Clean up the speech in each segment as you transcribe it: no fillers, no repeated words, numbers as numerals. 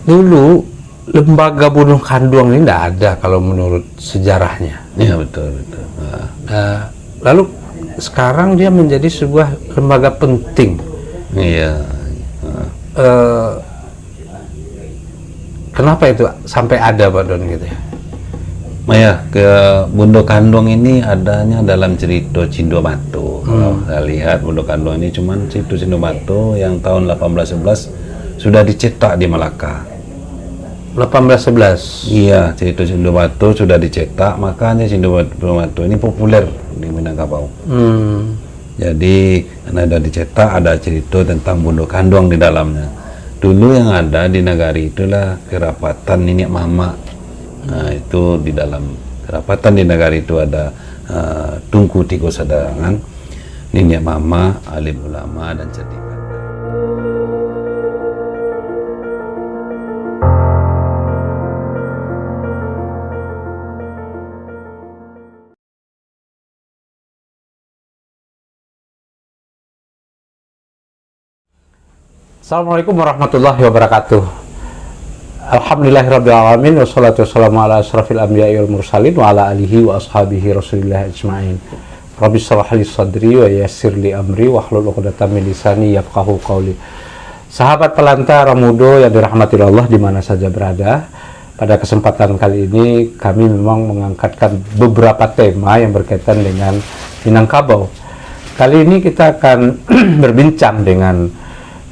dulu lembaga bunuh kanduang ini tidak ada kalau menurut sejarahnya. Iya, betul. Lalu sekarang dia menjadi sebuah lembaga penting. Iya. Kenapa itu sampai ada, Pak Don, gitu ya? Ya, ke Bundo Kandung ini adanya dalam cerita Cindomato. Kalau saya lihat Bundo Kandung ini cuman cerita Cindomato yang tahun 1811 sudah dicetak di Malaka. 1811. Iya, cerita Cindomato sudah dicetak, makanya Cindomato ini populer di Minangkabau. Jadi karena sudah dicetak, ada cerita tentang Bundo Kandung di dalamnya. Dulu yang ada di Nagari itulah kerapatan Nenek Mama. Nah, itu di dalam kerapatan di Nagari itu ada Tungku Tiko Sadangan, Nenek Mama, alim ulama, dan cerdik. Assalamualaikum warahmatullahi wabarakatuh. Alhamdulillahirrabbilalamin. Wassalatu wassalamu ala asrafil anbiya'i wal mursalin wa ala alihi wa ashabihi rasulillah ajma'in. Rabbi shrah li sadri wa yassir li amri wahlul 'uqdatam min lisani yafqahu qawli. Sahabat Pelantara Mudo yang dirahmati Allah di mana saja berada, pada kesempatan kali ini kami memang mengangkatkan beberapa tema yang berkaitan dengan Minangkabau. Kali ini kita akan berbincang dengan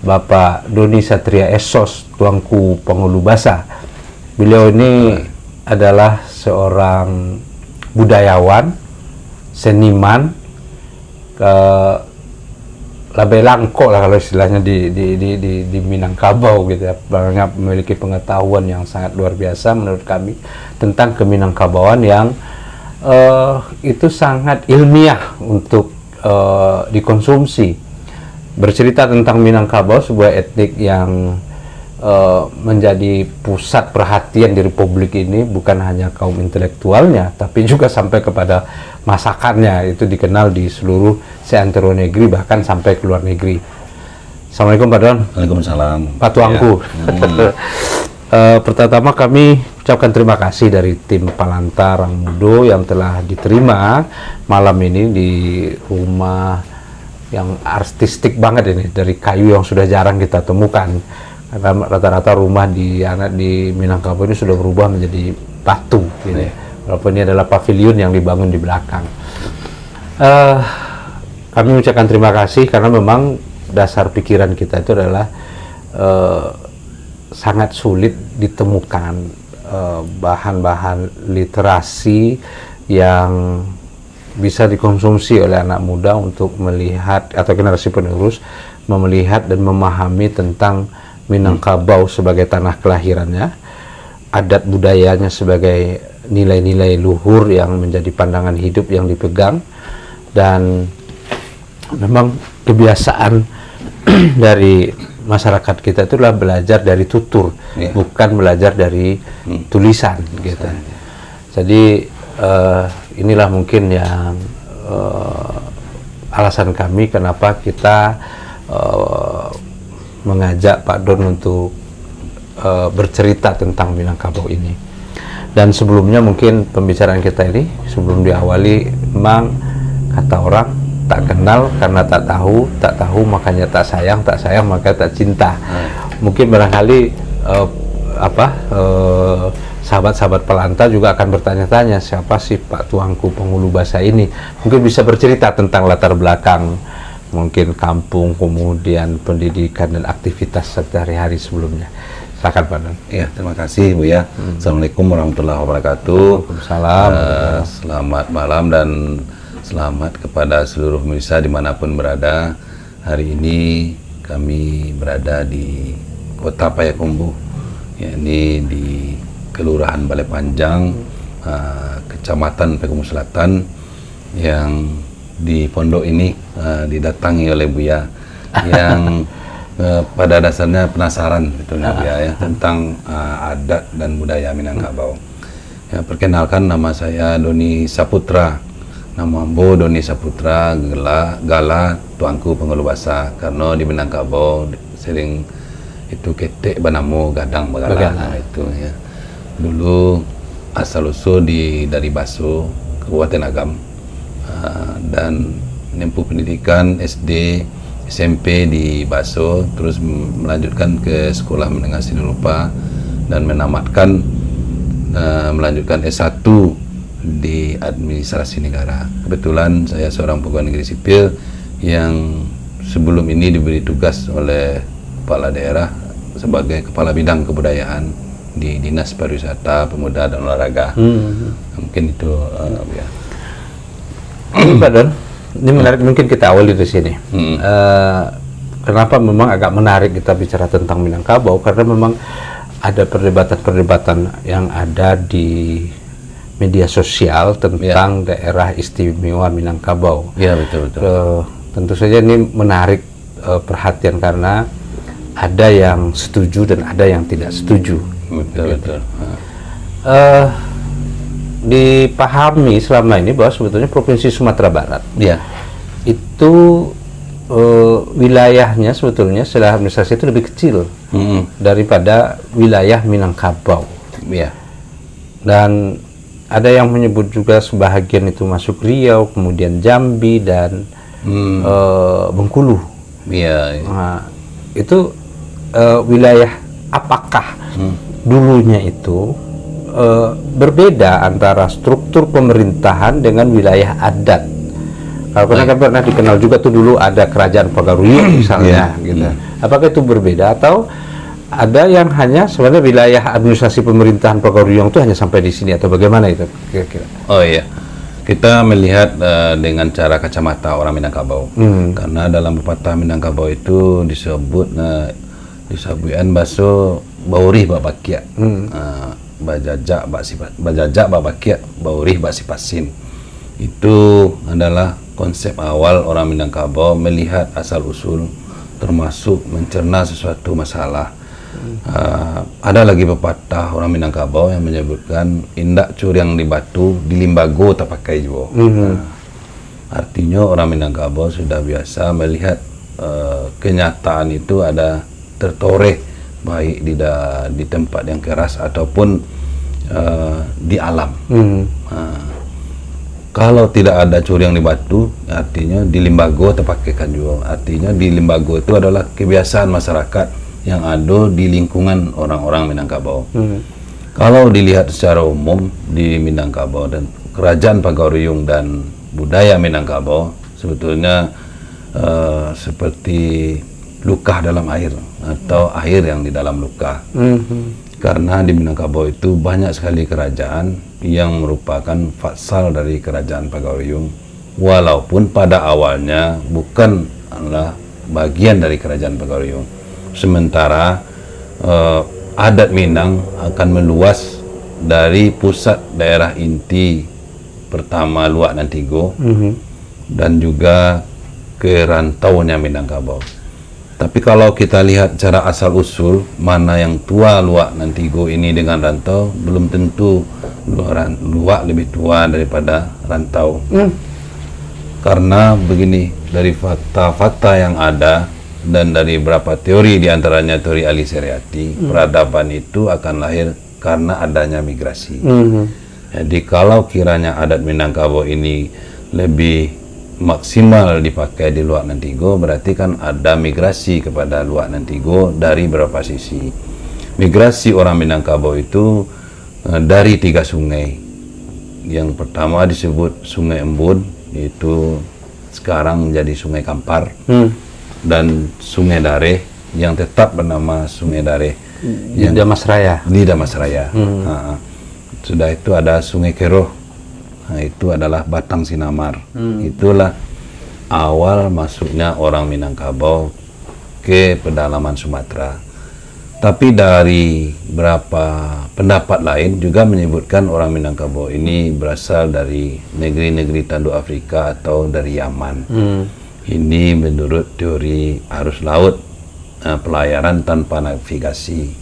Bapak Doni Satria Esos, Tuanku Penghulu Basa. Beliau ini adalah seorang budayawan, seniman, labai langko lah kalau istilahnya di Minangkabau gitu ya. Banyak memiliki pengetahuan yang sangat luar biasa menurut kami tentang keminangkabauan yang itu sangat ilmiah untuk dikonsumsi. Bercerita tentang Minangkabau, sebuah etnik yang menjadi pusat perhatian di Republik ini, bukan hanya kaum intelektualnya, tapi juga sampai kepada masakannya. Itu dikenal di seluruh seantero negeri, bahkan sampai ke luar negeri. Assalamualaikum, Pak Don. Waalaikumsalam. Pak Tuanku. Ya. Pertama kami ucapkan terima kasih dari tim Pelantara Mudo yang telah diterima malam ini di rumah yang artistik banget ini, dari kayu yang sudah jarang kita temukan, karena rata-rata rumah di Minangkabau ini sudah berubah menjadi batu gitu ya. Walaupun ini adalah pavilion yang dibangun di belakang. Kami mengucapkan terima kasih karena memang dasar pikiran kita itu adalah sangat sulit ditemukan bahan-bahan literasi yang bisa dikonsumsi oleh anak muda untuk melihat, atau generasi penerus melihat dan memahami tentang Minangkabau sebagai tanah kelahirannya, adat budayanya sebagai nilai-nilai luhur yang menjadi pandangan hidup yang dipegang, dan memang kebiasaan dari masyarakat kita itu adalah belajar dari tutur, bukan belajar dari tulisan gitu. Jadi inilah mungkin yang alasan kami kenapa kita mengajak Pak Don untuk bercerita tentang Minangkabau ini. Dan sebelumnya mungkin pembicaraan kita ini sebelum diawali, memang kata orang tak kenal karena tak tahu makanya tak sayang maka tak cinta. Mungkin barangkali sahabat-sahabat Pelanta juga akan bertanya-tanya, siapa sih Pak Tuanku Penghulu Basa ini? Mungkin bisa bercerita tentang latar belakang, mungkin kampung, kemudian pendidikan dan aktivitas sehari-hari sebelumnya. Silakan Pak Don. Ya, terima kasih Bu ya. Assalamualaikum warahmatullahi wabarakatuh. Waalaikumsalam. Selamat malam dan selamat kepada seluruh pemirsa dimanapun berada. Hari ini kami berada di Kota Payakumbuh, yakni di Kelurahan Balai Panjang, Kecamatan Payakumbuh Selatan, yang di pondok ini didatangi oleh Buya yang pada dasarnya penasaran ya, tentang adat dan budaya Minangkabau. Ya, perkenalkan, nama saya Doni Saputra. Nama Bo Doni Saputra, Gala Tuanku Penghulu Basa, karena di Minangkabau sering itu ketek Banamo Gadang Bagalang. Nah, itu ya. Dulu asal usul dari Baso, Kabupaten Agam, dan menempuh pendidikan SD, SMP di Baso, terus melanjutkan ke sekolah menengah seni rupa dan menamatkan melanjutkan S1 di administrasi negara. Kebetulan saya seorang pegawai negeri sipil yang sebelum ini diberi tugas oleh kepala daerah sebagai kepala bidang kebudayaan di Dinas Pariwisata, Pemuda dan Olahraga. Mungkin itu ya. Pak Don, ini menarik, mungkin kita awali dari sini. Kenapa memang agak menarik kita bicara tentang Minangkabau? Karena memang ada perdebatan-perdebatan yang ada di media sosial tentang daerah istimewa Minangkabau. Ya, betul. Tentu saja ini menarik perhatian karena ada yang setuju dan ada yang tidak setuju. Betul. Dipahami selama ini bahwa sebetulnya Provinsi Sumatera Barat itu wilayahnya sebetulnya secara administrasi itu lebih kecil daripada wilayah Minangkabau. Dan ada yang menyebut juga sebahagian itu masuk Riau, kemudian Jambi dan Bengkulu. Nah, itu wilayah apakah dulunya itu berbeda antara struktur pemerintahan dengan wilayah adat? Kalau kan pernah dikenal juga tuh dulu ada kerajaan Pagaruyung misalnya, gitu. Apakah itu berbeda atau ada yang hanya sebenarnya wilayah administrasi pemerintahan Pagaruyung itu hanya sampai di sini atau bagaimana itu kira-kira? Oh iya, kita melihat dengan cara kacamata orang Minangkabau, karena dalam pepatah Minangkabau itu disebut disabuian baso baurih babakia, bajajak babakia baurih basipasin. Itu adalah konsep awal orang Minangkabau melihat asal usul, termasuk mencerna sesuatu masalah. Ada lagi pepatah orang Minangkabau yang menyebutkan indak curiang di batu, di limbago tak pakai juo. Artinya orang Minangkabau sudah biasa melihat kenyataan itu ada tertoreh baik di tempat yang keras ataupun di alam. Kalau tidak ada curiang di batu, artinya di limbago terpakaikan juga. Artinya di limbago itu adalah kebiasaan masyarakat yang ada di lingkungan orang-orang Minangkabau. Kalau dilihat secara umum di Minangkabau dan kerajaan Pagaruyung dan budaya Minangkabau sebetulnya seperti luka dalam air atau air yang di dalam luka. Karena di Minangkabau itu banyak sekali kerajaan yang merupakan vassal dari kerajaan Pagaruyung, walaupun pada awalnya bukan adalah bagian dari kerajaan Pagaruyung. Sementara adat Minang akan meluas dari pusat daerah inti pertama Luak Nantigo dan juga ke rantaunya Minangkabau. Tapi kalau kita lihat cara asal usul mana yang tua Luak Nantigo ini dengan rantau, belum tentu Luak lebih tua daripada rantau. Karena begini, dari fakta-fakta yang ada dan dari beberapa teori, diantaranya teori Ali Seriati, peradaban itu akan lahir karena adanya migrasi. Jadi kalau kiranya adat Minangkabau ini lebih maksimal dipakai di Luak Nantigo, berarti kan ada migrasi kepada Luak Nantigo dari beberapa sisi. Migrasi orang Minangkabau itu dari 3 sungai. Yang pertama disebut Sungai Embun, itu sekarang menjadi Sungai Kampar, dan Sungai Dareh yang tetap bernama Sungai Dareh di Damasraya. Di Damasraya. Sudah itu ada Sungai Keroh. Nah, itu adalah Batang Sinamar. Itulah awal masuknya orang Minangkabau ke pedalaman Sumatera. Tapi dari beberapa pendapat lain juga menyebutkan orang Minangkabau ini berasal dari negeri-negeri tanduk Afrika atau dari Yaman. Ini menurut teori arus laut, pelayaran tanpa navigasi.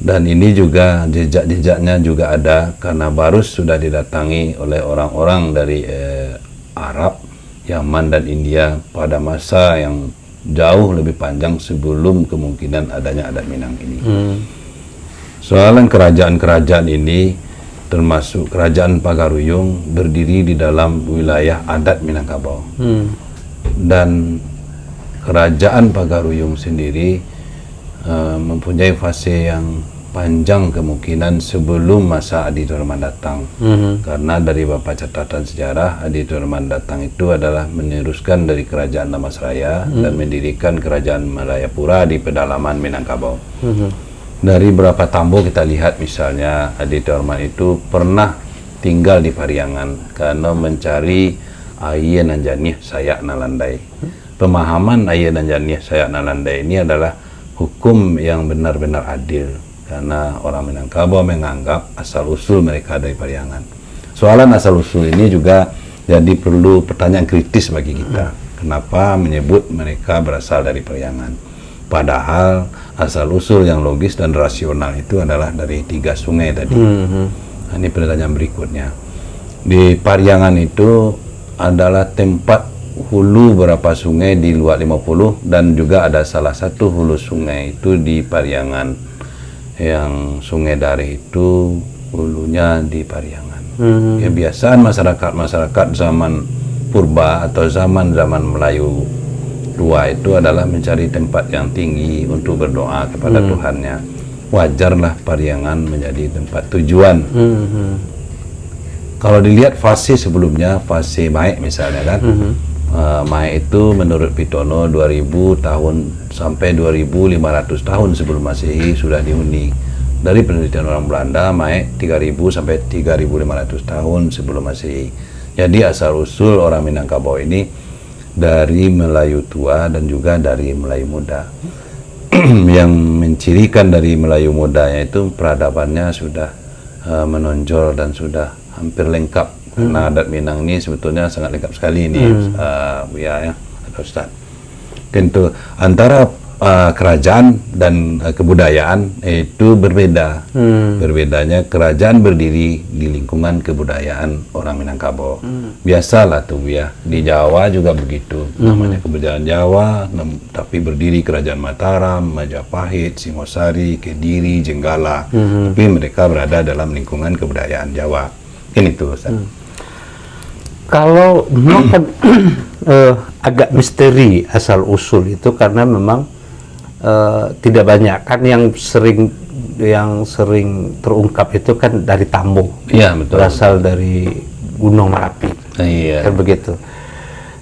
Dan ini juga jejak-jejaknya juga ada karena Barus sudah didatangi oleh orang-orang dari Arab, Yaman dan India pada masa yang jauh lebih panjang sebelum kemungkinan adanya adat Minang ini. Soalan kerajaan-kerajaan ini, termasuk kerajaan Pagaruyung, berdiri di dalam wilayah adat Minangkabau. Dan kerajaan Pagaruyung sendiri mempunyai fase yang panjang kemungkinan sebelum masa Adi Torman datang. Karena dari beberapa catatan sejarah, Adi Torman datang itu adalah meneruskan dari kerajaan Damastraya dan mendirikan kerajaan Malayapura di pedalaman Minangkabau. Dari beberapa tambo kita lihat misalnya Adi Torman itu pernah tinggal di Pariangan karena mencari Aye Nanjanih Sayak Nalandai. Pemahaman Aye Nanjanih Sayak Nalandai ini adalah hukum yang benar-benar adil, karena orang Minangkabau menganggap asal-usul mereka dari Pariangan. Soalan asal-usul ini juga jadi perlu pertanyaan kritis bagi kita. Kenapa menyebut mereka berasal dari Pariangan? Padahal asal-usul yang logis dan rasional itu adalah dari 3 sungai tadi. Nah, ini pertanyaan berikutnya. Di Pariangan itu adalah tempat hulu beberapa sungai di luar 50, dan juga ada salah satu hulu sungai itu di Pariangan, yang Sungai Dareh itu hulunya di Pariangan. Kebiasaan masyarakat zaman purba atau zaman Melayu tua itu adalah mencari tempat yang tinggi untuk berdoa kepada Tuhannya. Wajarlah Pariangan menjadi tempat tujuan. Kalau dilihat fase sebelumnya, fase Maek misalnya kan, Maek itu menurut Pitono 2000 tahun sampai 2500 tahun sebelum Masehi sudah dihuni. Dari penelitian orang Belanda, Maek 3000 sampai 3500 tahun sebelum Masehi. Jadi asal-usul orang Minangkabau ini dari Melayu tua dan juga dari Melayu muda. Yang mencirikan dari Melayu muda yaitu peradabannya sudah menonjol dan sudah hampir lengkap. Karena adat Minang ini sebetulnya sangat lengkap sekali ini, Buya ya, Ustaz. Tentu antara kerajaan dan kebudayaan itu berbeda. Berbedanya kerajaan berdiri di lingkungan kebudayaan orang Minangkabau. Biasalah tuh ya, di Jawa juga begitu. Namanya kebudayaan Jawa, tapi berdiri kerajaan Mataram, Majapahit, Singosari, Kediri, Jenggala. Tapi mereka berada dalam lingkungan kebudayaan Jawa. Ini tuh Ustaz. Kalau memang kan agak misteri asal usul itu, karena memang tidak banyak kan yang sering terungkap itu kan dari Tambo. Iya, betul. Berasal dari Gunung Merapi. Iya. Kan begitu.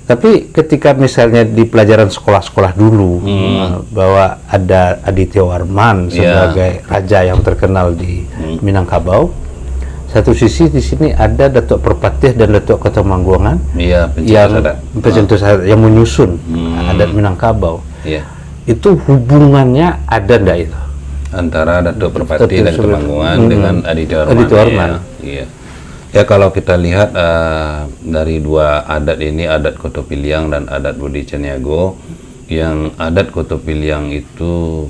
Tapi ketika misalnya di pelajaran sekolah-sekolah dulu bahwa ada Aditya Warman sebagai raja yang terkenal di Minangkabau, satu sisi di sini ada Datuk Perpatih dan Datuk Ketumanggungan yang menyusun adat Minangkabau. Iya. Itu hubungannya ada ndak itu antara Datuk Perpati dan Ketumanggungan dengan Aditya Warman? Iya. Ya, kalau kita lihat dari dua adat ini, adat Kotopiliang dan adat Budi Caniago, yang adat Kotopiliang itu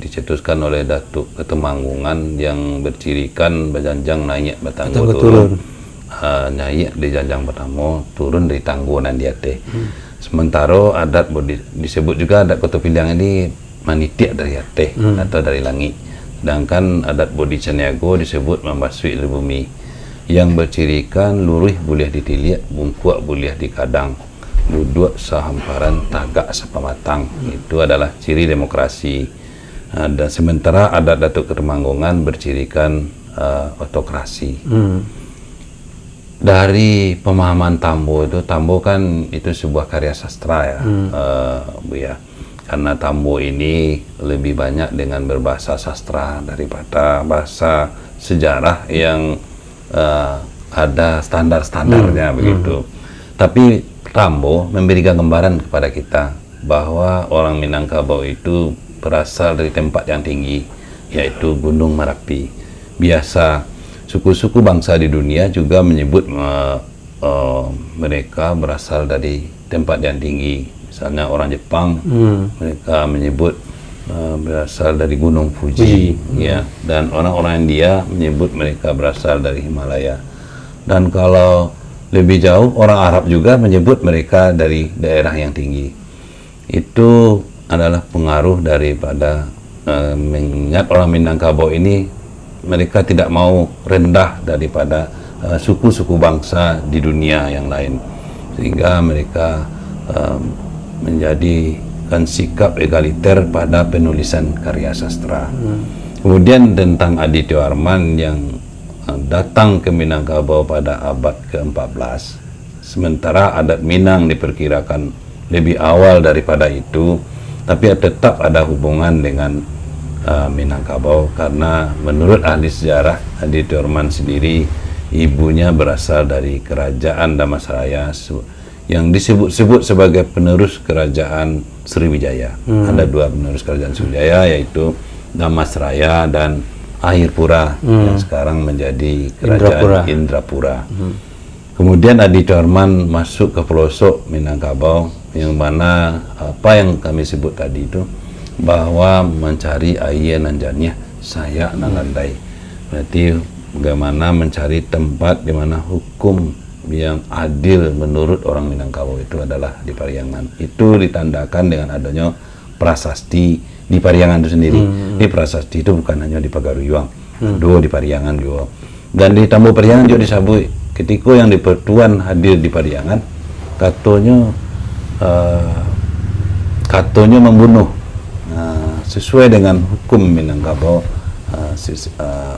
dicetuskan oleh Datuk Ketumanggungan yang bercirikan berjanjang naik batanggo turun. Naik di janjang pertama, turun dari tanggo nandiate. Sementara adat disebut juga adat Kotopiliang ini manitiak dari ateh atau dari langit. Sedangkan adat Budi Caniago disebut membasui dari bumi, yang bercirikan luruh boleh ditiliak, bungkuak boleh dikadang, duduk sehamparan tagak sepamatang. Itu adalah ciri demokrasi. Dan sementara adat Datuk Ketumanggungan bercirikan otokrasi. Dari pemahaman Tambo itu, Tambo kan itu sebuah karya sastra ya, Bu ya. Karena Tambo ini lebih banyak dengan berbahasa sastra daripada bahasa sejarah yang ada standar-standarnya begitu. Tapi Tambo memberikan gambaran kepada kita bahwa orang Minangkabau itu berasal dari tempat yang tinggi, yaitu Gunung Merapi. Biasa suku-suku bangsa di dunia juga menyebut mereka berasal dari tempat yang tinggi. Misalnya orang Jepang, mereka menyebut berasal dari Gunung Fuji, ya. Dan orang-orang India menyebut mereka berasal dari Himalaya. Dan kalau lebih jauh, orang Arab juga menyebut mereka dari daerah yang tinggi. itu adalah pengaruh daripada mengingat orang Minangkabau ini mereka tidak mau rendah daripada suku-suku bangsa di dunia yang lain, sehingga mereka menjadikan sikap egaliter pada penulisan karya sastra. Kemudian tentang Adi Tio Arman yang datang ke Minangkabau pada abad ke-14, sementara adat Minang diperkirakan lebih awal daripada itu, tapi tetap ada hubungan dengan Minangkabau karena menurut ahli sejarah Adi Tio Arman sendiri, ibunya berasal dari kerajaan Damasraya yang disebut-sebut sebagai penerus kerajaan Sriwijaya. Ada dua penerus kerajaan Sriwijaya, yaitu Damasraya dan Ahirpura yang sekarang menjadi kerajaan Indrapura. Kemudian Adi Tio Arman masuk ke pelosok Minangkabau, yang mana apa yang kami sebut tadi itu, bahwa mencari air nan janiah saya nan landai. Berarti bagaimana mencari tempat di mana hukum yang adil menurut orang Minangkabau itu adalah di Pariangan. Itu ditandakan dengan adanya prasasti di Pariangan itu sendiri. Ini prasasti itu bukan hanya di Pagaruyuang, dua di Pariangan juga. Dan di Tambo Pariangan juga disabui. Ketika yang dipertuan hadir di Pariangan, katanya membunuh sesuai dengan hukum Minangkabau.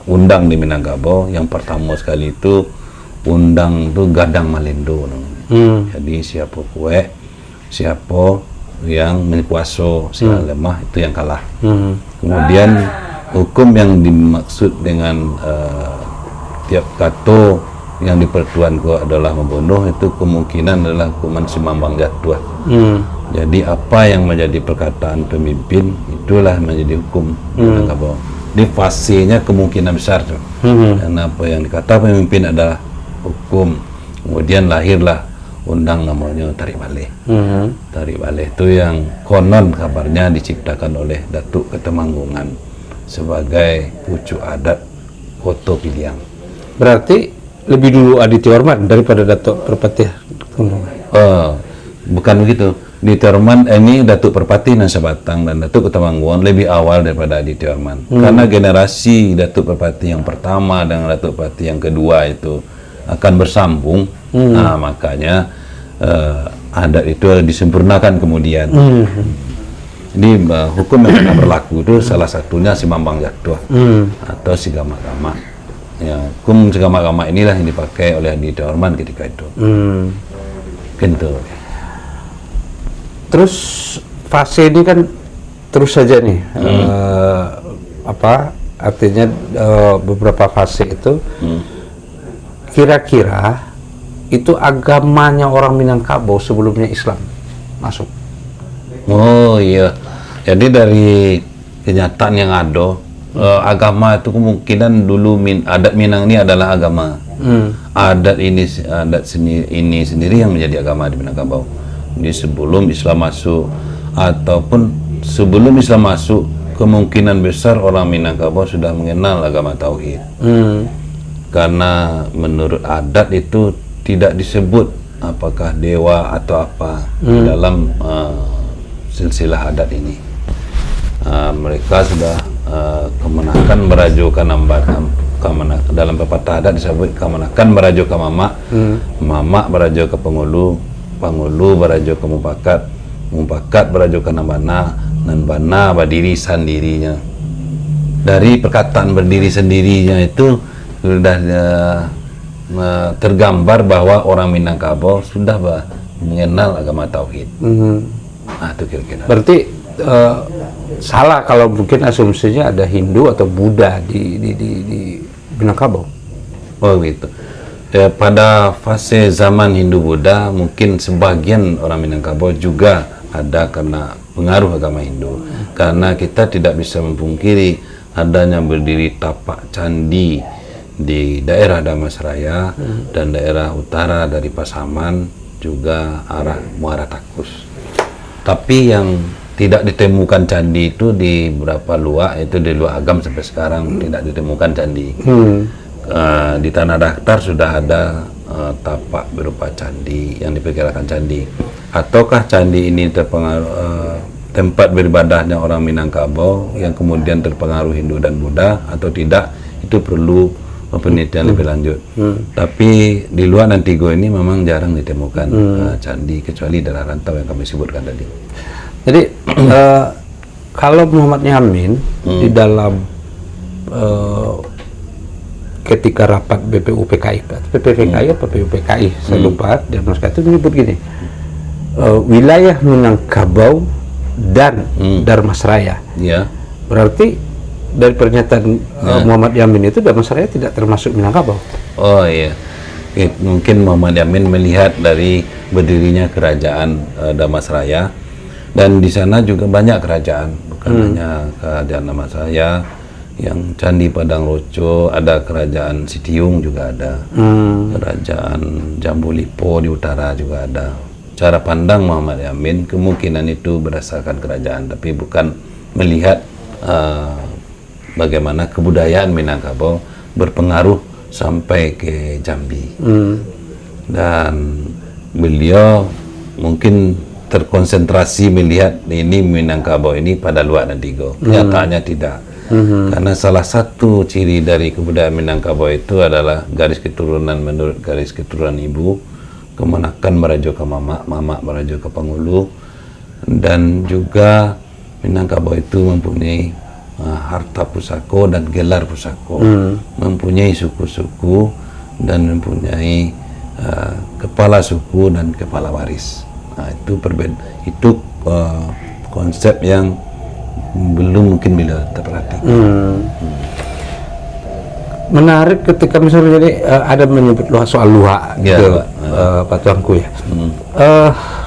Undang di Minangkabau yang pertama sekali itu undang itu gadang malendo namanya. Jadi siapa yang menkuaso si lemah itu yang kalah. Kemudian hukum yang dimaksud dengan tiap kato yang dipertuan adalah membunuh, itu kemungkinan adalah hukuman simambang jatuh. Jadi apa yang menjadi perkataan pemimpin itulah menjadi hukum Minangkabau. Di fasenya kemungkinan besar tuh. Karena apa yang dikata pemimpin adalah hukum. Kemudian lahirlah undang namanya Tarik Baleh. Tarik Baleh itu yang konon kabarnya diciptakan oleh Datuk Ketemanggungan sebagai pucuk adat Koto Piliang. Berarti lebih dulu Adi Tio Arman daripada Datuk Perpati bukan begitu. Adi Tio Arman ini Datuk Perpati nan Sabatang dan Datuk Ketemanggungan lebih awal daripada Adi Tio Arman. Karena generasi Datuk Perpati yang pertama dan Datuk Perpati yang kedua itu akan bersambung. Nah, makanya adat itu disempurnakan kemudian. Jadi hukum yang akan berlaku itu salah satunya si Mambang Jatuh atau si Gama-Gama. Ya, hukum si Gama-Gama inilah yang dipakai oleh Adi Tio Arman ketika itu. Gitu. Terus fase ini kan terus saja nih, artinya beberapa fase itu. Kira-kira itu agamanya orang Minangkabau sebelumnya Islam masuk. Oh iya, jadi dari kenyataan yang ada, agama itu kemungkinan dulu adat Minang ini adalah agama. Adat ini sendiri yang menjadi agama di Minangkabau. Jadi sebelum Islam masuk ataupun sebelum Islam masuk, kemungkinan besar orang Minangkabau sudah mengenal agama tauhid. Karena menurut adat itu tidak disebut apakah dewa atau apa dalam silsilah adat ini. Mereka sudah kemenakan berajo kanamban, dalam pepatah adat disebut kemenakan berajo ke mama berajo ke pengulu berajo ke mumpakat berajo ke nambana, nan bana berdiri sendirinya. Dari perkataan berdiri sendirinya itu sudah tergambar bahwa orang Minangkabau sudah mengenal agama tauhid. Nah, itu kira-kira. Berarti salah kalau mungkin asumsinya ada Hindu atau Buddha di Minangkabau. Oh gitu. Ya, pada fase zaman Hindu Buddha mungkin sebagian orang Minangkabau juga ada karena pengaruh agama Hindu. Karena kita tidak bisa memungkiri adanya berdiri tapak candi di daerah Damasraya dan daerah utara dari Pasaman, juga arah Muara Takus. Tapi yang tidak ditemukan candi itu di beberapa luak, itu di Luak Agam sampai sekarang tidak ditemukan candi. di Tanah Datar sudah ada tapak berupa candi yang diperkirakan candi, ataukah candi ini terpengaruh tempat beribadahnya orang Minangkabau yang kemudian terpengaruh Hindu dan Buddha atau tidak, itu perlu penelitian lebih lanjut. Tapi di luar Antigo ini memang jarang ditemukan candi, kecuali daerah rantau yang kami sebutkan tadi. Jadi kalau Muhammad Yamin di dalam ketika rapat BPUPKI, PPPKI apa BPUPKI, saya lupa, dan naskah itu menyebut gini, wilayah Minangkabau dan Darmasraya. Ya. Berarti dari pernyataan Muhammad Yamin itu Darmasraya tidak termasuk Minangkabau. Oh iya. Mungkin Muhammad Yamin melihat dari berdirinya kerajaan Damasraya, dan di sana juga banyak kerajaan, bukan hanya kerajaan Damasraya, yang Candi Padang Roco, ada kerajaan Sitiung juga ada, kerajaan Jambu Lipo di utara juga ada. Cara pandang Muhammad Yamin kemungkinan itu berdasarkan kerajaan, tapi bukan melihat bagaimana kebudayaan Minangkabau berpengaruh sampai ke Jambi. Dan beliau mungkin terkonsentrasi melihat ini Minangkabau ini pada luar Antigo. Nyatanya tidak. Karena salah satu ciri dari kebudayaan Minangkabau itu adalah garis keturunan menurut garis keturunan ibu, kemenakan merujuk ke mamak merujuk ke Pangulu, dan juga Minangkabau itu mempunyai harta pusako dan gelar pusako, mempunyai suku-suku dan mempunyai kepala suku dan kepala waris. Nah, itu konsep yang belum mungkin bila terperhatikan. Menarik ketika misalnya jadi ada menyebut soal luha, Ya, gitu, Pak Tuanku ya.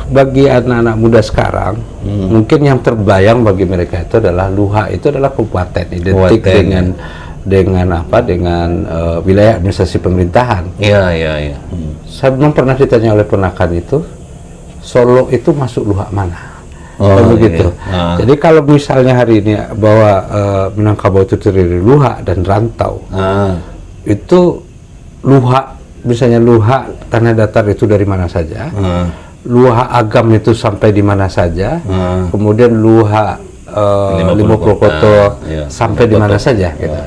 Bagi anak-anak muda sekarang, mungkin yang terbayang bagi mereka itu adalah luha itu adalah kabupaten, identik dengan wilayah administrasi pemerintahan. Iya. Saya belum pernah ditanya oleh ponakan itu, Solo itu masuk luha mana? Begitu. Jadi kalau misalnya hari ini bahwa Minangkabau itu terdiri luha dan rantau, itu luha, misalnya luha Tanah Datar itu dari mana saja, luha Agam itu sampai di mana saja, kemudian luha Lima Purwokerto sampai di mana saja, gitu.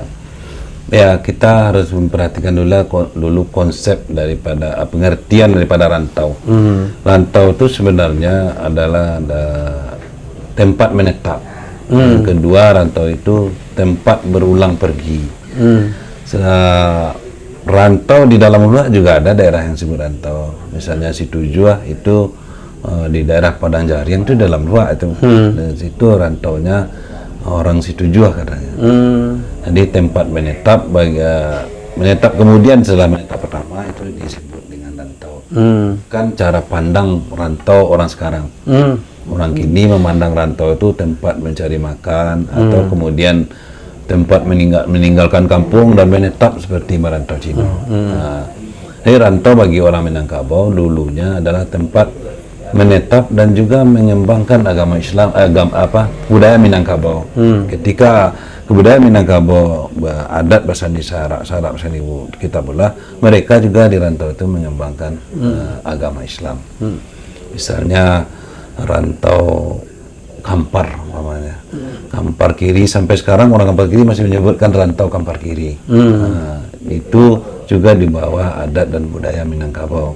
Ya, kita harus memperhatikan dulu konsep daripada pengertian daripada rantau. Rantau itu sebenarnya adalah tempat menetap. Yang kedua, rantau itu tempat berulang pergi. Rantau di dalam luar juga ada daerah yang disebut rantau. Misalnya Situjuah itu di daerah Padang Jariang itu dalam luar itu. Dan situ rantaunya orang Situjuah katanya. Jadi tempat menetap menetap kemudian setelah menetap pertama itu disebut dengan rantau. Kan cara pandang rantau orang sekarang. Orang kini memandang rantau itu tempat mencari makan atau kemudian tempat meninggalkan kampung dan menetap seperti merantau Cina. Jadi rantau bagi orang Minangkabau dulunya adalah tempat menetap dan juga mengembangkan agama Islam, budaya Minangkabau. Ketika kebudayaan Minangkabau adat bersandi Sarak bersandi kita pula, mereka juga di rantau itu mengembangkan agama Islam. Misalnya rantau Kampar namanya. Kampar Kiri, sampai sekarang orang Kampar Kiri masih menyebutkan rantau Kampar Kiri. Itu juga di bawah adat dan budaya Minangkabau.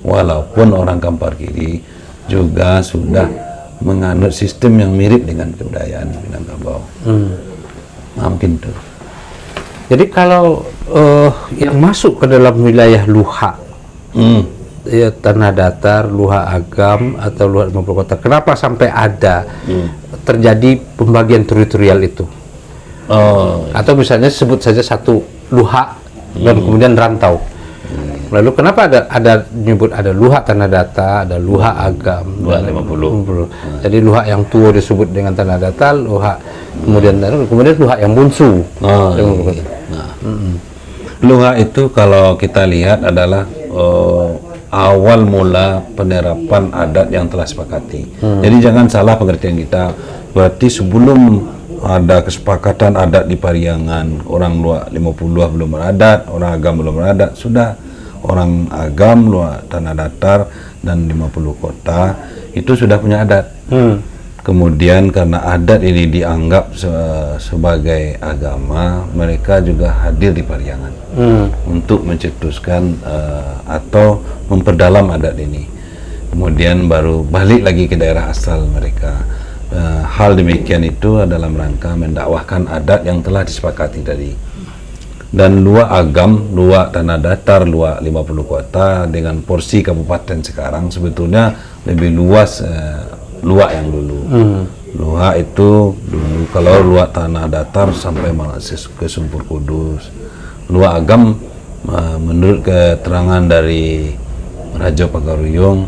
Walaupun orang Kampar Kiri juga sudah menganut sistem yang mirip dengan kebudayaan Minangkabau. Mungkin itu. Jadi kalau yang masuk ke dalam wilayah luha, ya, Tanah Datar, luha Agam atau luha Lima Purwokerto, kenapa sampai ada terjadi pembagian teritorial itu? Atau misalnya sebut saja satu luha dan kemudian rantau. Lalu kenapa ada menyebut ada luha Tanah Datar, ada luha Agam, luha 50. Jadi luha yang tua disebut dengan Tanah Datar, luha kemudian luha yang bunsu. Luha itu kalau kita lihat adalah awal mula penerapan adat yang telah sepakati. Jadi jangan salah pengertian kita. Berarti sebelum ada kesepakatan adat di Pariangan, orang luar 50 belum beradat, orang Agam belum beradat, sudah orang Agam luar Tanah Datar dan 50 kota itu sudah punya adat. Kemudian karena adat ini dianggap sebagai agama, mereka juga hadir di Pariangan untuk mencetuskan atau memperdalam adat ini. Kemudian baru balik lagi ke daerah asal mereka. Hal demikian itu dalam rangka mendakwahkan adat yang telah disepakati tadi. Dan luar Agam, luar Tanah Datar, luar 50 kota dengan porsi kabupaten sekarang sebetulnya lebih luas luar yang dulu. Luar itu dulu kalau luar Tanah Datar sampai ke Sumpur Kudus. Luar Agam menurut keterangan dari Raja Pagaruyung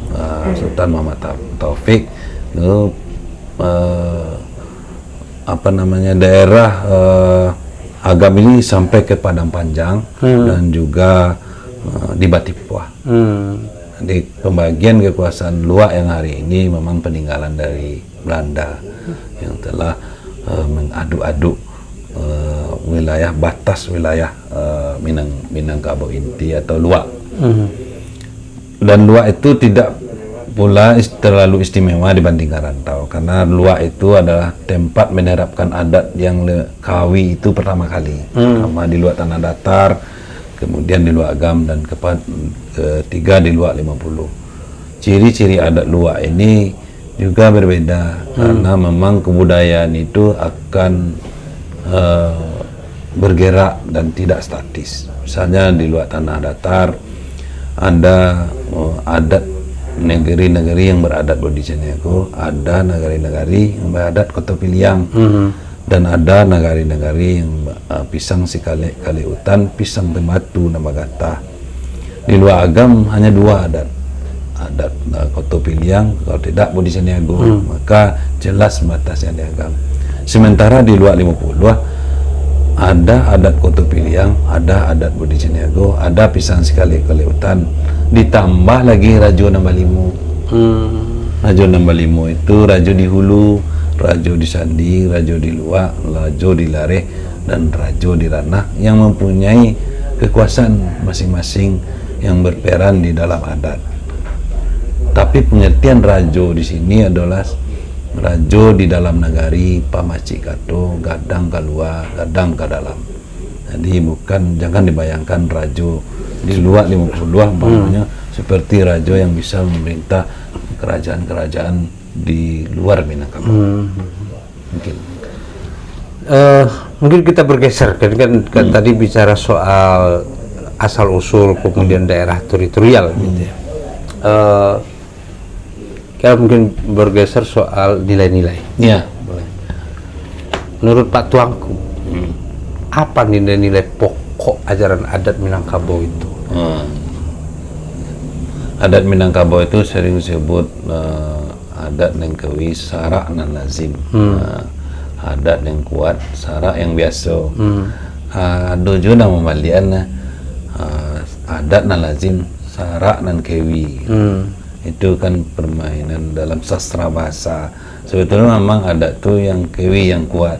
Sultan Muhammad Taufik itu daerah Agam ini sampai ke Padang Panjang dan juga di Batipuah. Di pembagian kekuasaan luar yang hari ini memang peninggalan dari Belanda yang telah mengadu-adu wilayah batas wilayah Minangkabau inti atau luar. Dan luar itu tidak pula terlalu istimewa dibandingkan rantau karena luar itu adalah tempat menerapkan adat yang kawi itu pertama kali, pertama di luar Tanah Datar, kemudian di luar Agam, dan ketiga di luar 50. Ciri-ciri adat luar ini juga berbeda karena memang kebudayaan itu akan bergerak dan tidak statis. Misalnya di luar Tanah Datar ada adat negeri-negeri yang beradat Bodhicaniago, ada negari-negari yang beradat Koto Piliang, dan ada negari-negari yang Pisang Sikale Utan, Pisang Tematu Namagata. Di luar Agam hanya dua adat Koto Piliang, kalau tidak Bodhicaniago, maka jelas batasnya di Agam. Sementara di luar 50 ada adat Koto Piliang, ada adat Bodhicaniago, ada Pisang Sikale Utan, ditambah lagi Rajo Nambalimu. Rajo Nambalimu itu Rajo di Hulu, Rajo di Sandi, Rajo di Luak, Rajo di Lareh, dan Rajo di Ranah yang mempunyai kekuasaan masing-masing yang berperan di dalam adat. Tapi pengertian Rajo di sini adalah Rajo di dalam nagari, pamaci kato, gadang keluar, gadang ke dalam. Jadi jangan dibayangkan Rajo di luar 50 umpamanya seperti Rajo yang bisa memerintah kerajaan-kerajaan di luar Minangkabau. Mungkin kita bergeser kan tadi bicara soal asal usul kemudian daerah teritorial gitu ya. Kita mungkin bergeser soal nilai-nilai. Ya. Menurut Pak Tuanku, apa nilai-nilai pokok ajaran adat Minangkabau itu? Adat Minangkabau itu sering disebut adat yang kewi sarak dan lazim. Adat yang kuat, sarak yang biasa. Ada juga nama malian adat dan lazim, sarak dan kewi. Itu kan permainan dalam sastra bahasa. Sebetulnya memang adat itu yang kewi yang kuat.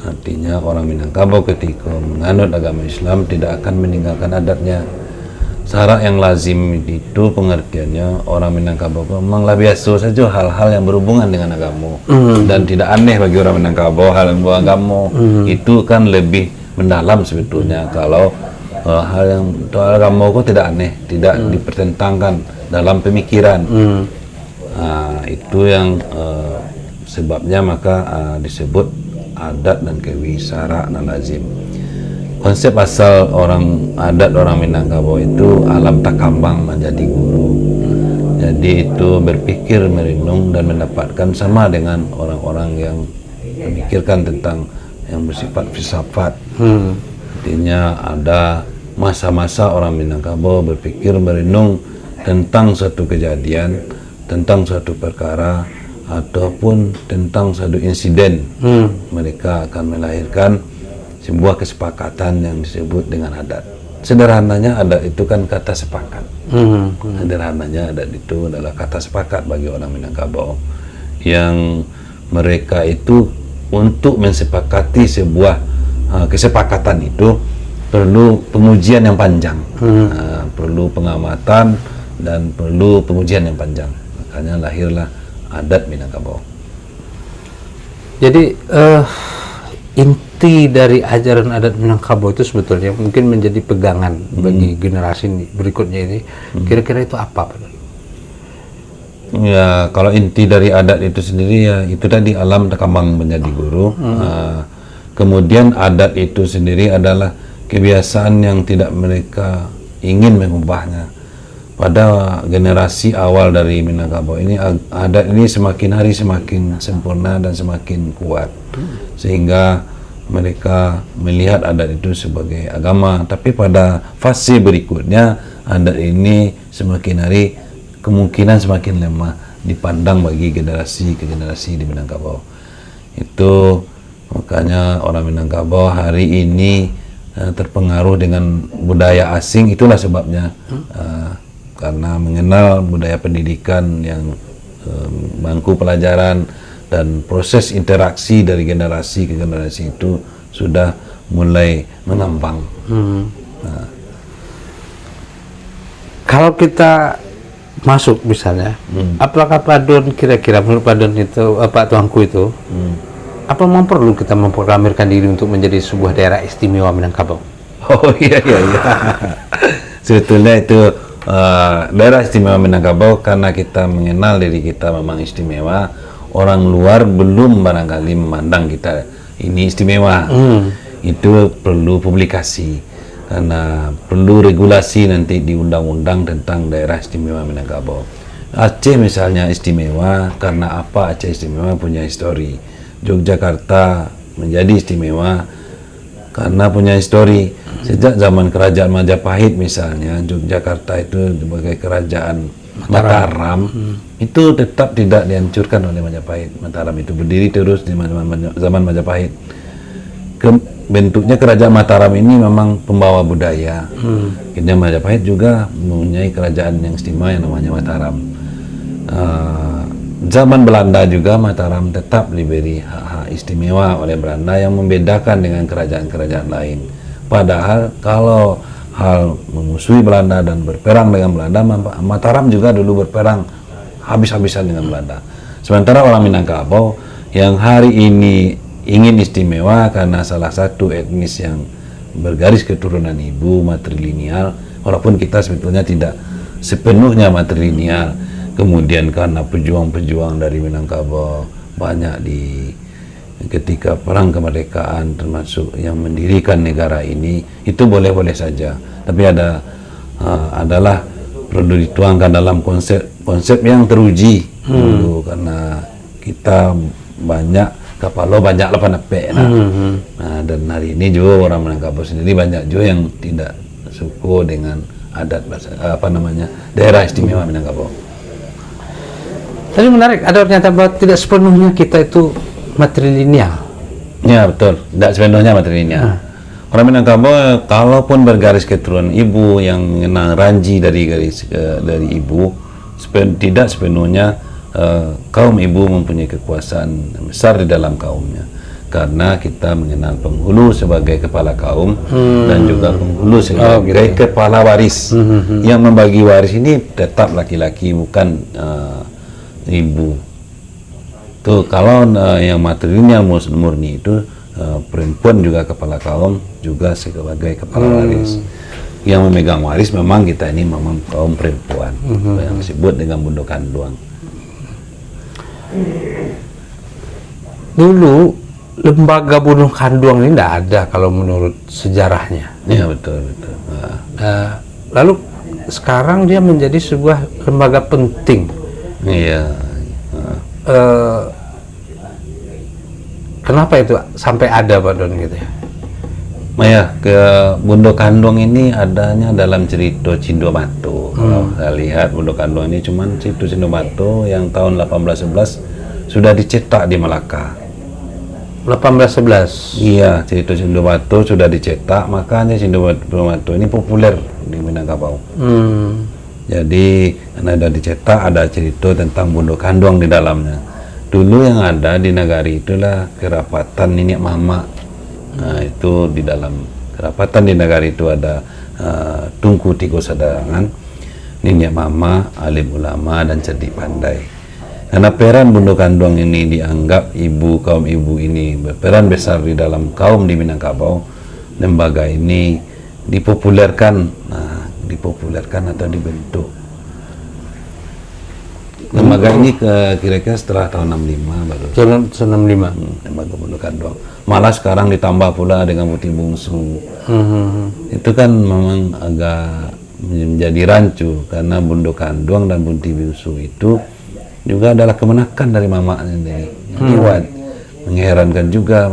Artinya orang Minangkabau ketika menganut agama Islam tidak akan meninggalkan adatnya. Sarak yang lazim itu pengertiannya orang Minangkabau memanglah biasa saja hal-hal yang berhubungan dengan agama dan tidak aneh bagi orang Minangkabau hal yang berhubungan agama. Itu kan lebih mendalam sebetulnya. Kalau hal yang soal agama itu tidak aneh, tidak dipertentangkan dalam pemikiran. Itu yang sebabnya maka disebut adat dan kewi, sarak dan lazim. Konsep asal orang adat orang Minangkabau itu alam takambang menjadi guru. Jadi itu berpikir merenung dan mendapatkan sama dengan orang-orang yang memikirkan tentang yang bersifat filsafat. Artinya ada masa-masa orang Minangkabau berpikir merenung tentang suatu kejadian, tentang suatu perkara, ataupun tentang suatu insiden. Mereka akan melahirkan sebuah kesepakatan yang disebut dengan adat. Sederhananya adat itu kan kata sepakat. Sederhananya adat itu adalah kata sepakat bagi orang Minangkabau yang mereka itu untuk mensepakati sebuah kesepakatan itu perlu pengujian yang panjang, perlu pengamatan dan perlu pengujian yang panjang. Makanya lahirlah adat Minangkabau. Jadi inti dari ajaran adat Minangkabau itu sebetulnya mungkin menjadi pegangan bagi generasi berikutnya ini. Kira-kira itu apa, Pak? Ya, kalau inti dari adat itu sendiri ya itu tadi alam kambang menjadi guru. Kemudian adat itu sendiri adalah kebiasaan yang tidak mereka ingin mengubahnya. Pada generasi awal dari Minangkabau ini, adat ini semakin hari semakin sempurna dan semakin kuat, sehingga mereka melihat adat itu sebagai agama. Tapi pada fase berikutnya, adat ini semakin hari kemungkinan semakin lemah dipandang bagi generasi ke generasi di Minangkabau. Itu makanya orang Minangkabau hari ini terpengaruh dengan budaya asing. Itulah sebabnya karena mengenal budaya pendidikan yang bangku pelajaran dan proses interaksi dari generasi ke generasi itu sudah mulai mengembang. Kalau kita masuk misalnya, apakah Pak Don kira-kira menurut Pak Don itu, Pak Tuanku itu, apa memang perlu kita memproklamirkan diri untuk menjadi sebuah daerah istimewa Minangkabau? Oh iya. Sebetulnya itu daerah istimewa Minangkabau karena kita mengenal diri kita memang istimewa. Orang luar belum barangkali memandang kita ini istimewa. Itu perlu publikasi karena perlu regulasi nanti di undang-undang tentang daerah istimewa Minangkabau. Aceh misalnya istimewa karena apa? Aceh istimewa punya histori. Yogyakarta menjadi istimewa karena punya histori. Sejak zaman kerajaan Majapahit misalnya, Yogyakarta itu sebagai kerajaan Mataram itu tetap tidak dihancurkan oleh Majapahit. Mataram itu berdiri terus di zaman Majapahit. Bentuknya kerajaan Mataram ini memang pembawa budaya. Akhirnya Majapahit juga mempunyai kerajaan yang istimewa yang namanya Mataram. Zaman Belanda juga Mataram tetap diberi hak-hak istimewa oleh Belanda yang membedakan dengan kerajaan-kerajaan lain. Padahal kalau hal memusuhi Belanda dan berperang dengan Belanda, Mataram juga dulu berperang habis-habisan dengan Belanda. Sementara orang Minangkabau yang hari ini ingin istimewa karena salah satu etnis yang bergaris keturunan ibu matrilineal, walaupun kita sebetulnya tidak sepenuhnya matrilineal. Kemudian karena pejuang-pejuang dari Minangkabau banyak ketika perang kemerdekaan termasuk yang mendirikan negara ini, itu boleh-boleh saja. Tapi adalah perlu dituangkan dalam konsep yang teruji dulu karena kita banyak kapalo banyak lapanapek. Dan hari ini juga orang Minangkabau sendiri banyak juga yang tidak suku dengan adat daerah istimewa Minangkabau. Tadi menarik, ada pernyataan bahwa tidak sepenuhnya kita itu matrilineal. Ya betul, tidak sepenuhnya matrilineal. Orang Minangkabau kalaupun bergaris keturunan ibu yang mengenal ranji dari ibu, tidak sepenuhnya kaum ibu mempunyai kekuasaan besar di dalam kaumnya. Karena kita mengenal penghulu sebagai kepala kaum dan juga penghulu sebagai kepala waris. Yang membagi waris ini tetap laki-laki, bukan ibu. Tuh kalau yang matrilineal murni itu perempuan juga kepala kaum juga sebagai kepala waris. Yang memegang waris memang kita ini memang kaum perempuan yang disebut dengan Bundo Kanduang. Dulu lembaga Bundo Kanduang ini tidak ada kalau menurut sejarahnya. Ya betul. Lalu sekarang dia menjadi sebuah lembaga penting. Iya. Kenapa itu sampai ada, Pak Don, gitu ya? Ke Bundo Kanduang ini adanya dalam cerita Cindomato. Kalau saya lihat Bundo Kanduang ini cuman cerita Cindomato yang tahun 1811 sudah dicetak di Malaka. 1811. Iya, cerita Cindomato sudah dicetak, makanya Cindomato ini populer di Minangkabau. Jadi karena sudah dicetak ada cerita tentang Bundo Kanduang di dalamnya. Dulu yang ada di Nagari itulah kerapatan Nini Mama. Nah, itu di dalam kerapatan di Nagari itu ada Tungku Tiko Sadangan, Nini Mama, alim ulama dan cerdik pandai. Karena peran Bondo Kanduang ini dianggap kaum ibu ini berperan besar di dalam kaum di Minangkabau, lembaga ini dipopulerkan atau dibentuk. Lembaga ini kira-kira setelah tahun 65 baru. Tahun 65. Lembaga Bondo Kanduang. Malah sekarang ditambah pula dengan Putih Bungsu. Itu kan memang agak menjadi rancu karena Bondo Kanduang dan Putih Bungsu itu juga adalah kemenakan dari mamanya sendiri. Lewat. Mengherankan juga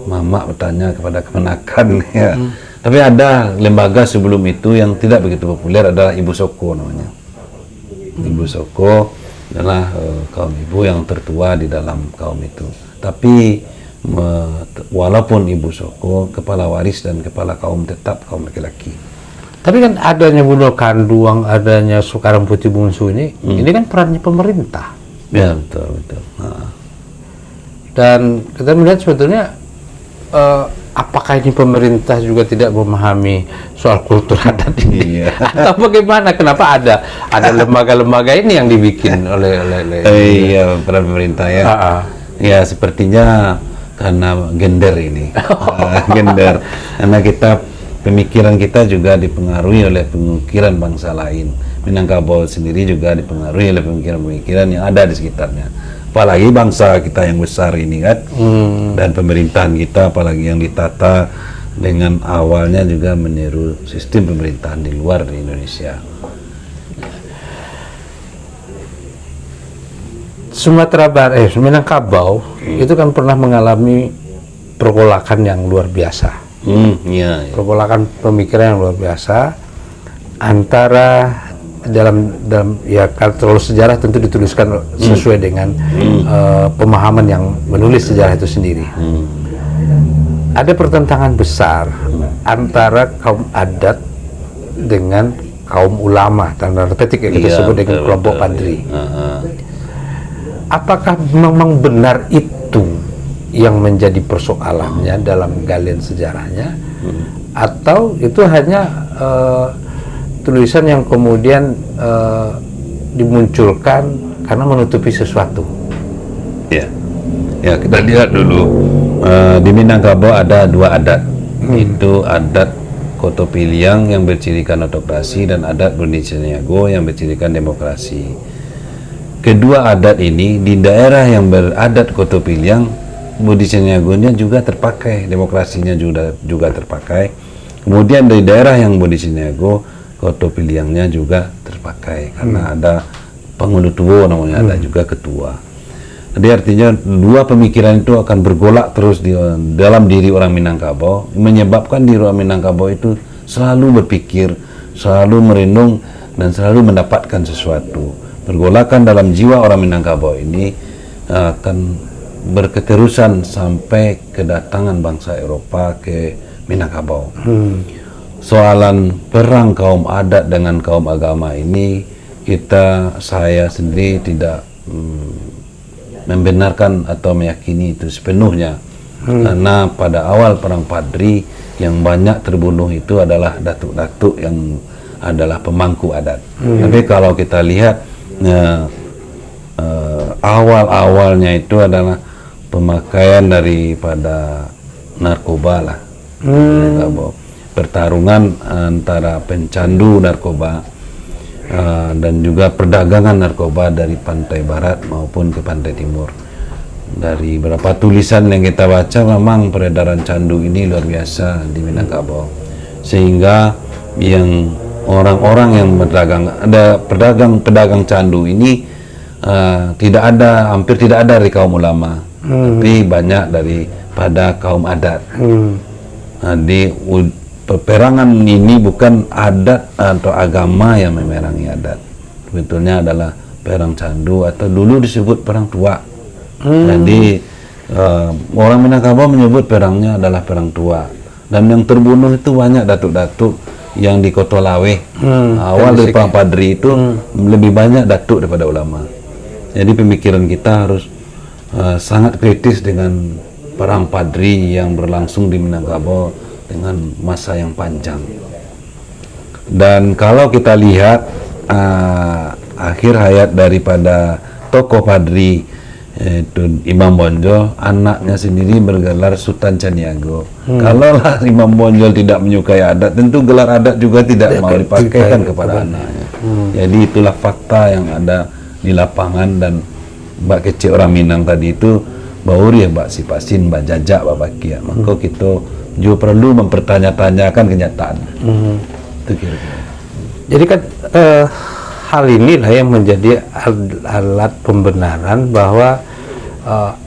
mama bertanya kepada kemenakan ya. Tapi ada lembaga sebelum itu yang tidak begitu populer, adalah Ibu Soko namanya. Ibu Soko adalah kaum ibu yang tertua di dalam kaum itu. Tapi walaupun Ibu Soko kepala waris dan kepala kaum tetap kaum laki-laki. Tapi kan adanya Bondo Kanduang, adanya sekarang Putih Bungsu ini kan perannya pemerintah. Ya, betul. Dan kita melihat sebetulnya apakah ini pemerintah juga tidak memahami soal kultur adat ini? Iya. Atau bagaimana? Kenapa ada lembaga-lembaga ini yang dibikin oleh Iya, peran pemerintah ya. Ya, sepertinya karena gender ini. Gender. Karena pemikiran kita juga dipengaruhi oleh pemikiran bangsa lain. Minangkabau sendiri juga dipengaruhi oleh pemikiran-pemikiran yang ada di sekitarnya. Apalagi bangsa kita yang besar ini kan, dan pemerintahan kita apalagi yang ditata dengan awalnya juga meniru sistem pemerintahan di luar di Indonesia. Sumatera Barat, Minangkabau itu kan pernah mengalami pergolakan yang luar biasa. Iya. Pergolakan pemikiran yang luar biasa antara dalam ya, kalau sejarah tentu dituliskan sesuai dengan pemahaman yang menulis sejarah itu sendiri. Ada pertentangan besar antara kaum adat dengan kaum ulama, tanda petik yang kita sebut dengan kelompok Padri. Apakah memang benar itu yang menjadi persoalannya dalam galian sejarahnya, atau itu hanya tulisan yang kemudian dimunculkan karena menutupi sesuatu? Ya, kita lihat dulu di Minangkabau ada dua adat. Itu adat Kotopiliang yang bercirikan autokrasi dan adat Bundiseniago yang bercirikan demokrasi. Kedua adat ini di daerah yang beradat Kotopiliang, Bundiseniagonya juga terpakai, demokrasinya juga terpakai. Kemudian dari daerah yang Bundiseniago, Kotopiliangnya juga terpakai karena ada penghulu tua namanya, ada juga ketua. Jadi artinya dua pemikiran itu akan bergolak terus di dalam diri orang Minangkabau, menyebabkan diri orang Minangkabau itu selalu berpikir, selalu merenung dan selalu mendapatkan sesuatu. Pergolakan dalam jiwa orang Minangkabau ini akan berketerusan sampai kedatangan bangsa Eropa ke Minangkabau. Soalan perang kaum adat dengan kaum agama ini saya sendiri tidak membenarkan atau meyakini itu sepenuhnya, karena pada awal perang Padri yang banyak terbunuh itu adalah datuk-datuk yang adalah pemangku adat. Tapi kalau kita lihat awal-awalnya itu adalah pemakaian daripada narkoba lah. Pertarungan antara pencandu narkoba dan juga perdagangan narkoba dari pantai barat maupun ke pantai timur. Dari beberapa tulisan yang kita baca, memang peredaran candu ini luar biasa di Minangkabau, sehingga yang orang-orang yang pedagang candu ini hampir tidak ada dari kaum ulama, tapi banyak daripada kaum adat. Di peperangan ini bukan adat atau agama yang memerangi adat, sebetulnya adalah perang candu atau dulu disebut perang tua. Jadi orang Minangkabau menyebut perangnya adalah perang tua, dan yang terbunuh itu banyak datuk-datuk yang di Kotolawe. Awal dari perang Padri itu lebih banyak datuk daripada ulama. Jadi pemikiran kita harus sangat kritis dengan perang Padri yang berlangsung di Minangkabau dengan masa yang panjang. Dan kalau kita lihat akhir hayat daripada tokoh Padri, yaitu Imam Bonjol, anaknya sendiri bergelar Sultan Caniago. Kalaulah Imam Bonjol tidak menyukai adat, tentu gelar adat juga tidak mau dipakaikan kepada anaknya. Jadi itulah fakta yang ada di lapangan. Dan Mbak kecil orang Minang tadi itu bauri ya Mbak Sipasin, Mbak Jajak, Mbak Bakia. Maka kita juga perlu mempertanya-tanyakan kenyataan. Itu kira-kira. Jadi kan hal inilah yang menjadi alat pembenaran bahwa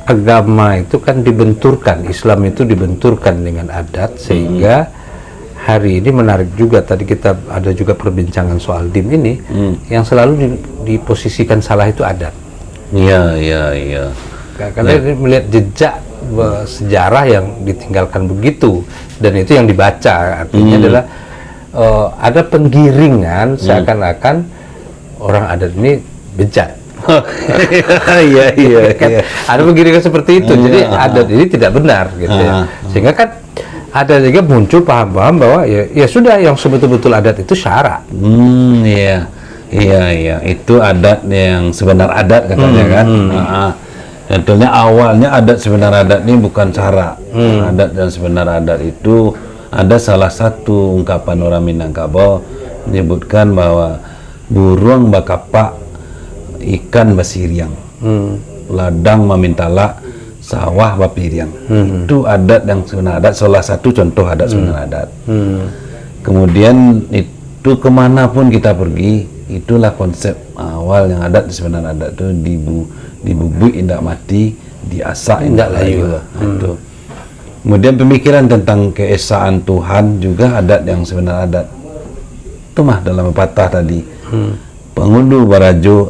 agama itu kan dibenturkan, Islam itu dibenturkan dengan adat, sehingga hari ini menarik juga, tadi kita ada juga perbincangan soal DIM ini, yang selalu diposisikan salah itu adat. Iya. Karena melihat jejak sejarah yang ditinggalkan begitu, dan itu yang dibaca, artinya adalah ada penggiringan seakan-akan orang adat ini bejat. Iya. Kan ada penggiringan seperti itu. Jadi adat ini tidak benar gitu ya. Sehingga kan ada juga muncul paham-paham bahwa ya sudah, yang sebetul-betul adat itu syara. Iya. Itu adat yang sebenar adat katanya kan. Sebetulnya awalnya adat sebenar adat ini bukan syara. Adat dan sebenar adat itu ada salah satu ungkapan orang Minangkabau menyebutkan bahwa burung bakapak, ikan basiriang, ladang mamintala, sawah bapiriang. Itu adat yang sebenar adat, salah satu contoh adat sebenar adat. Kemudian itu kemanapun kita pergi, itulah konsep awal yang adat sebenar adat itu dibubui indak mati, diasak indak layu. Itu. Kemudian pemikiran tentang keesaan Tuhan juga adat yang sebenar adat. Itu mah dalam pepatah tadi. Pengundu barajo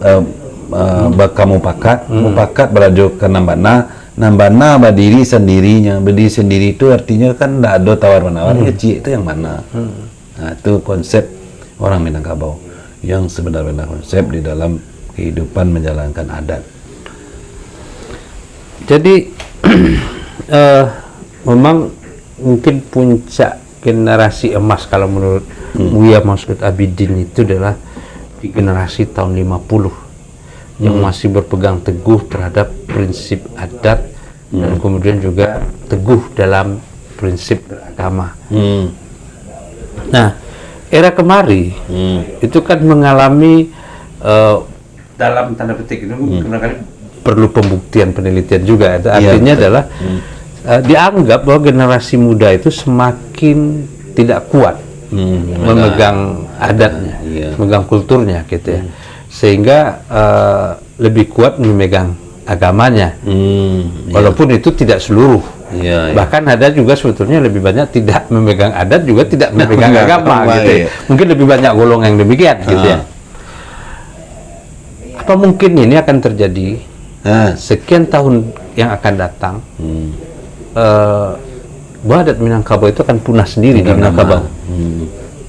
bakamu pakat, mupakat barajo ke nambana, nambana berdiri sendirinya. Berdiri sendiri itu artinya kan tidak ada tawar-menawar, kecil itu yang mana. Nah, itu konsep orang Minangkabau yang sebenarnya konsep di dalam kehidupan menjalankan adat. Jadi memang mungkin puncak generasi emas kalau menurut Buya Masud Abidin itu adalah di generasi tahun 50 yang masih berpegang teguh terhadap prinsip adat dan kemudian juga teguh dalam prinsip beragama. Nah, era kemari itu kan mengalami dalam tanda petik ini perlu pembuktian penelitian juga. Itu artinya adalah dianggap bahwa generasi muda itu semakin tidak kuat memegang adatnya, memegang kulturnya gitu ya, sehingga lebih kuat memegang agamanya, walaupun itu tidak seluruh. Bahkan ada juga sebetulnya lebih banyak tidak memegang adat juga tidak memegang agama gitu ya. Mungkin lebih banyak golongan yang demikian gitu ya. Apa mungkin ini akan terjadi sekian tahun yang akan datang, bahwa adat Minangkabau itu akan punah sendiri di Minangkabau?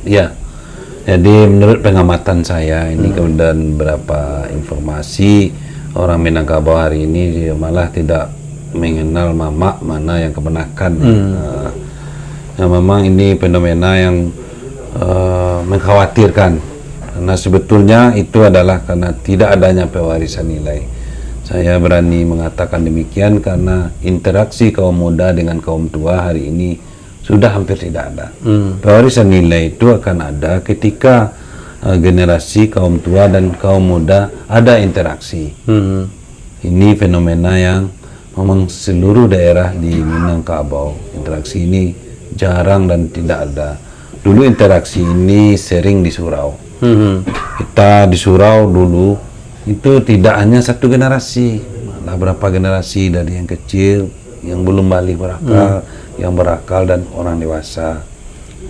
Ya, jadi menurut pengamatan saya ini kemudian beberapa informasi, orang Minangkabau hari ini dia malah tidak mengenal mamak mana yang kebenakan. Nah, memang ini fenomena yang mengkhawatirkan, karena sebetulnya itu adalah karena tidak adanya pewarisan nilai. Saya berani mengatakan demikian karena interaksi kaum muda dengan kaum tua hari ini sudah hampir tidak ada. Pewarisan nilai itu akan ada ketika generasi kaum tua dan kaum muda ada interaksi. Ini fenomena yang memang seluruh daerah di Minangkabau interaksi ini jarang dan tidak ada. Dulu interaksi ini sering di surau. Kita di surau dulu itu tidak hanya satu generasi, malah berapa generasi, dari yang kecil yang belum balik berakal, yang berakal dan orang dewasa.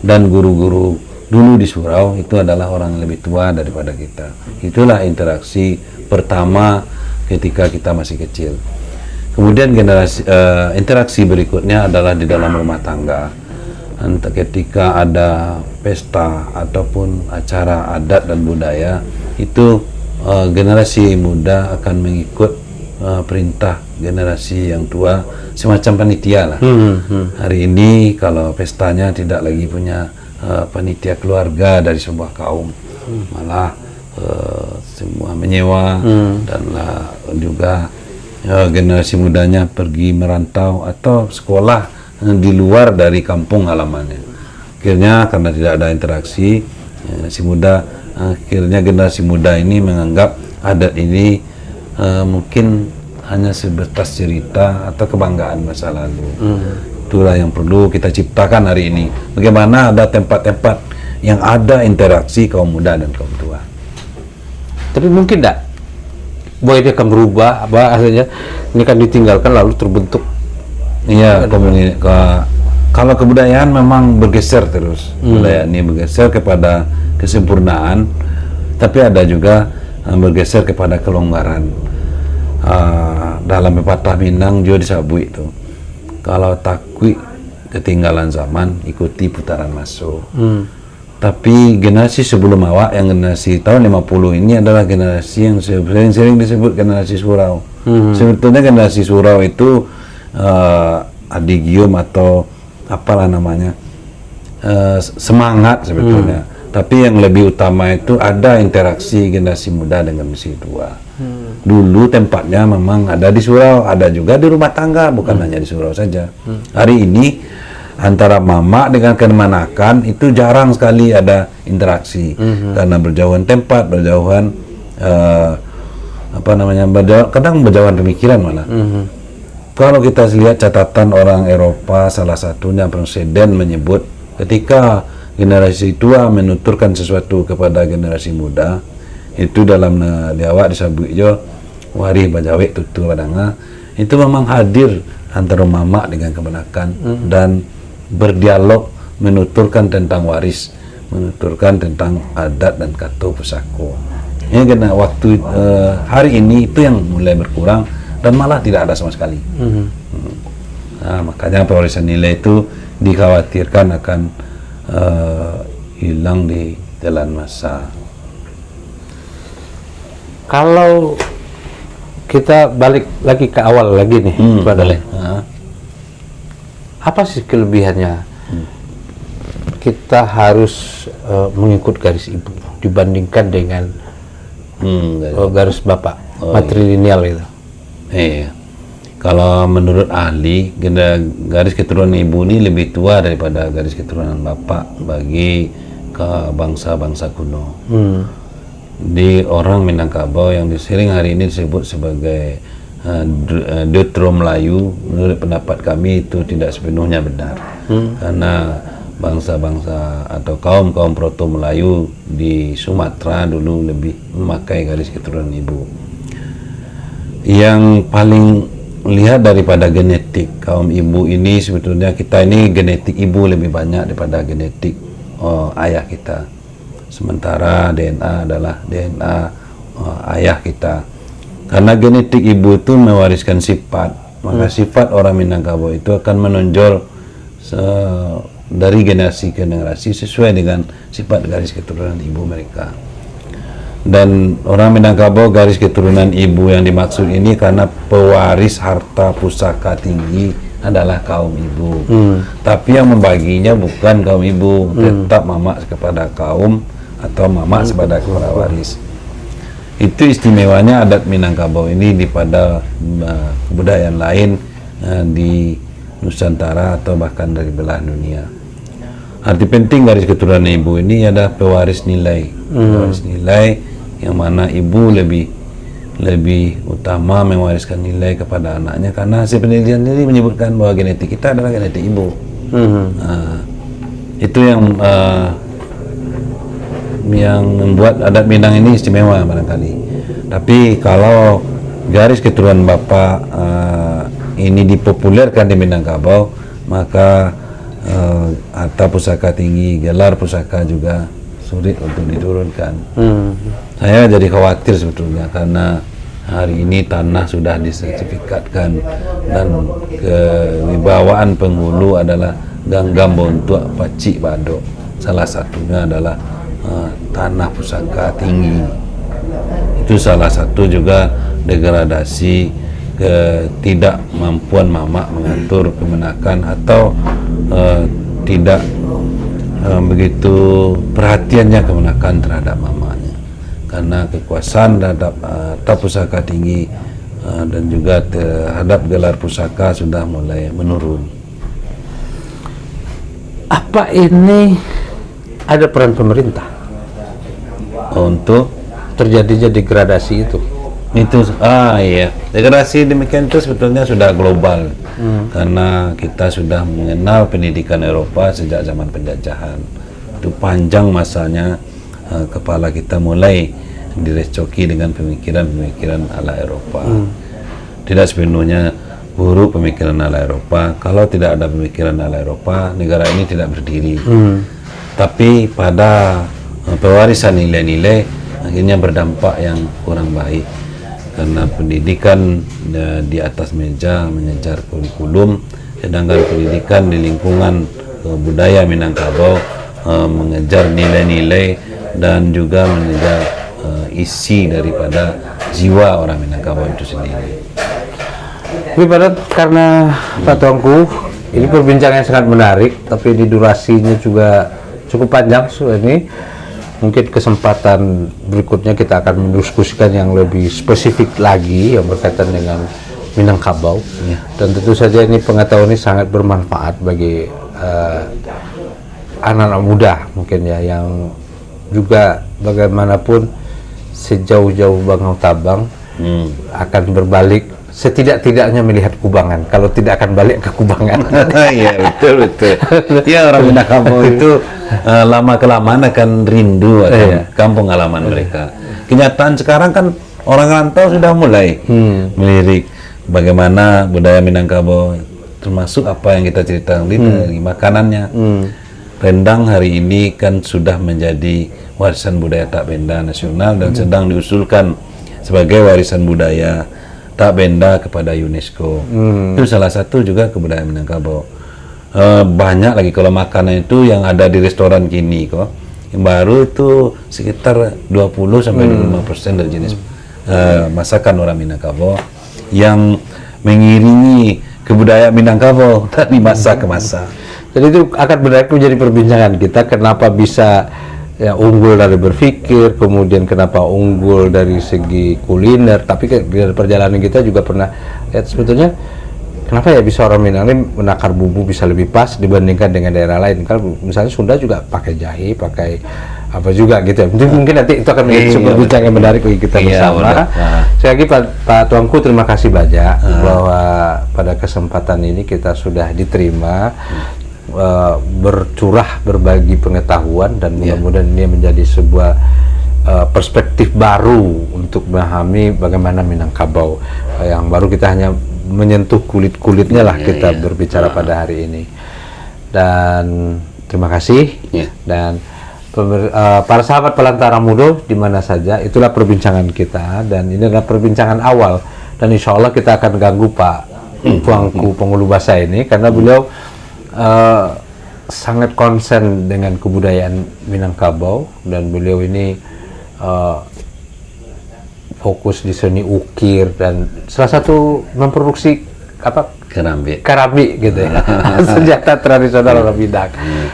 Dan guru-guru dulu di surau itu adalah orang yang lebih tua daripada kita. Itulah interaksi pertama ketika kita masih kecil. Kemudian interaksi berikutnya adalah di dalam rumah tangga. Ketika ada pesta ataupun acara adat dan budaya, itu generasi muda akan mengikut perintah generasi yang tua, semacam panitia lah. Hari ini kalau pestanya tidak lagi punya panitia keluarga dari sebuah kaum, malah semua menyewa, dan juga generasi mudanya pergi merantau atau sekolah di luar dari kampung halamannya. Akhirnya karena tidak ada interaksi, generasi muda ini menganggap adat ini mungkin hanya sebatas cerita atau kebanggaan masa lalu. Itulah yang perlu kita ciptakan hari ini. Bagaimana ada tempat-tempat yang ada interaksi kaum muda dan kaum tua. Tapi mungkin tidak bahwa ini akan berubah, apa asalnya ini kan ditinggalkan lalu terbentuk. Iya, kalau kebudayaan memang bergeser terus. Budaya ini bergeser kepada kesempurnaan, tapi ada juga bergeser kepada kelonggaran. Dalam pepatah Minang juga disabui itu, kalau takwi ketinggalan zaman, ikuti putaran masuk. Tapi generasi sebelum awak, yang generasi tahun 50 ini adalah generasi yang sering disebut generasi surau. Sebetulnya generasi surau itu adigium atau apalah namanya, semangat sebetulnya. Tapi yang lebih utama itu ada interaksi generasi muda dengan generasi tua. Dulu tempatnya memang ada di surau, ada juga di rumah tangga, bukan hanya di surau saja. Hari ini antara mama dengan kemanakan itu jarang sekali ada interaksi, karena berjauhan tempat, berjauhan kadang berjauhan pemikiran malah. Kalau kita lihat catatan orang Eropa, salah satunya presiden menyebut ketika generasi tua menuturkan sesuatu kepada generasi muda, itu dalam diawak disabui jo warih bajawek tutu badanga, itu memang hadir antara mama dengan kebenakan dan berdialog, menuturkan tentang waris, menuturkan tentang adat dan kato pusako. Ini karena waktu hari ini itu yang mulai berkurang dan malah tidak ada sama sekali. Nah, makanya pewarisan nilai itu dikhawatirkan akan hilang di jalan masa. Kalau kita balik lagi ke awal lagi nih, boleh. Apa sih kelebihannya kita harus mengikut garis ibu dibandingkan dengan garis bapak, matrilineal itu? Iya. Kalau menurut ahli, garis keturunan ibu ini lebih tua daripada garis keturunan bapak bagi ke bangsa-bangsa kuno. Di orang Minangkabau yang sering hari ini disebut sebagai Deutero Melayu, menurut pendapat kami itu tidak sepenuhnya benar. Karena bangsa-bangsa atau kaum-kaum Proto Melayu di Sumatera dulu lebih memakai garis keturunan ibu. Yang paling lihat daripada genetik kaum ibu ini, sebetulnya kita ini genetik ibu lebih banyak daripada genetik ayah kita. Sementara DNA adalah DNA ayah kita. Karena genetik ibu itu mewariskan sifat, maka sifat orang Minangkabau itu akan menonjol dari generasi ke generasi sesuai dengan sifat garis keturunan ibu mereka. Dan orang Minangkabau garis keturunan ibu yang dimaksud ini karena pewaris harta pusaka tinggi adalah kaum ibu. Tapi yang membaginya bukan kaum ibu, tetap mama kepada kaum atau mama kepada kepala waris. Itu istimewanya adat Minangkabau ini daripada kebudayaan lain di Nusantara atau bahkan dari belahan dunia. Arti penting garis keturunan ibu ini adalah pewaris nilai. Pewaris nilai yang mana ibu lebih utama mewariskan nilai kepada anaknya, karena hasil penelitian ini menyebutkan bahwa genetik kita adalah genetik ibu. Itu yang membuat adat Minang ini istimewa barangkali. Tapi kalau garis keturunan bapak ini dipopulerkan di Minangkabau, maka harta pusaka tinggi, gelar pusaka juga sulit untuk diturunkan. Saya jadi khawatir sebetulnya, karena hari ini tanah sudah disertifikatkan dan kewibawaan penghulu adalah Ganggam Bontuak Pacik Badok. Salah satunya adalah tanah pusaka tinggi. Itu salah satu juga degradasi ketidakmampuan mama mengatur kemenakan atau tidak begitu perhatiannya kemenakan terhadap mamanya, karena kekuasaan terhadap pusaka tinggi dan juga terhadap gelar pusaka sudah mulai menurun. Apa ini ada peran pemerintah Untuk terjadinya degradasi itu? itu iya, degradasi demikian itu sebetulnya sudah global, karena kita sudah mengenal pendidikan Eropa sejak zaman penjajahan. Itu panjang masanya kepala kita mulai direcoki dengan pemikiran-pemikiran ala Eropa. Tidak sepenuhnya buruk pemikiran ala Eropa. Kalau tidak ada pemikiran ala Eropa, negara ini tidak berdiri. Tapi pada pewarisan nilai-nilai akhirnya berdampak yang kurang baik, karena pendidikan di atas meja mengejar kurikulum, sedangkan pendidikan di lingkungan budaya Minangkabau mengejar nilai-nilai dan juga mengejar isi daripada jiwa orang Minangkabau itu sendiri. Tapi karena Pak Tuanku, ini perbincangan yang sangat menarik, tapi di durasinya juga cukup panjang. So ini mungkin kesempatan berikutnya kita akan mendiskusikan yang lebih spesifik lagi yang berkaitan dengan Minangkabau. Dan tentu saja ini pengetahuan ini sangat bermanfaat bagi anak-anak muda mungkin ya, yang juga bagaimanapun sejauh-jauh Bangau Tabang akan berbalik, setidak-tidaknya melihat Kubangan, kalau tidak akan balik ke Kubangan. Iya, betul. Ya, orang Minangkabau itu lama kelamaan akan rindu akan kampung halaman mereka. Kenyataan sekarang kan orang rantau sudah mulai melirik bagaimana budaya Minangkabau, termasuk apa yang kita ceritakan dari makanannya. Rendang hari ini kan sudah menjadi warisan budaya tak benda nasional dan sedang diusulkan sebagai warisan budaya tak benda kepada UNESCO. Itu salah satu juga kebudayaan Minangkabau. Banyak lagi kalau makanan itu yang ada di restoran kini kok. Yang baru itu sekitar 20-25% dari jenis masakan orang Minangkabau yang mengiringi kebudayaan Minangkabau dari masa ke masa. Jadi itu akan menjadi perbincangan kita, kenapa bisa ya unggul dari berpikir, kemudian kenapa unggul dari segi kuliner, tapi dari perjalanan kita juga pernah lihat sebetulnya kenapa ya bisa orang Minang ini menakar bumbu bisa lebih pas dibandingkan dengan daerah lain. Kalau misalnya Sunda juga pakai jahe, pakai apa juga gitu ya. Mungkin nanti itu akan menjadi sebuah perbincangan yang menarik bagi kita bersama. Sekali lagi Pak Tuanku, terima kasih banyak bahwa pada kesempatan ini kita sudah diterima bercurah berbagi pengetahuan, dan mudah-mudahan ini menjadi sebuah perspektif baru untuk memahami bagaimana Minangkabau yang baru. Kita hanya menyentuh kulit-kulitnya lah kita berbicara pada hari ini. Dan terima kasih. Dan para sahabat Pelantara Muda di mana saja, itulah perbincangan kita, dan ini adalah perbincangan awal, dan insya Allah kita akan ganggu Pak Tuanku Pengulu Basa ini karena beliau sangat konsen dengan kebudayaan Minangkabau, dan beliau ini fokus di seni ukir dan salah satu memproduksi apa keramik gitu ya. Senjata tradisional orang Minang.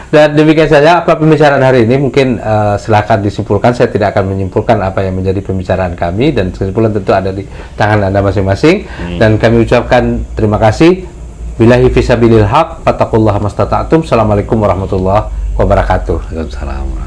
Dan demikian saja apa pembicaraan hari ini. Mungkin silakan disimpulkan, saya tidak akan menyimpulkan apa yang menjadi pembicaraan kami, dan kesimpulan tentu ada di tangan Anda masing-masing. Dan kami ucapkan terima kasih. Billahi fisabilil haq, fattaqullaha mastata'tum. Assalamualaikum warahmatullahi wabarakatuh. Waalaikumsalam.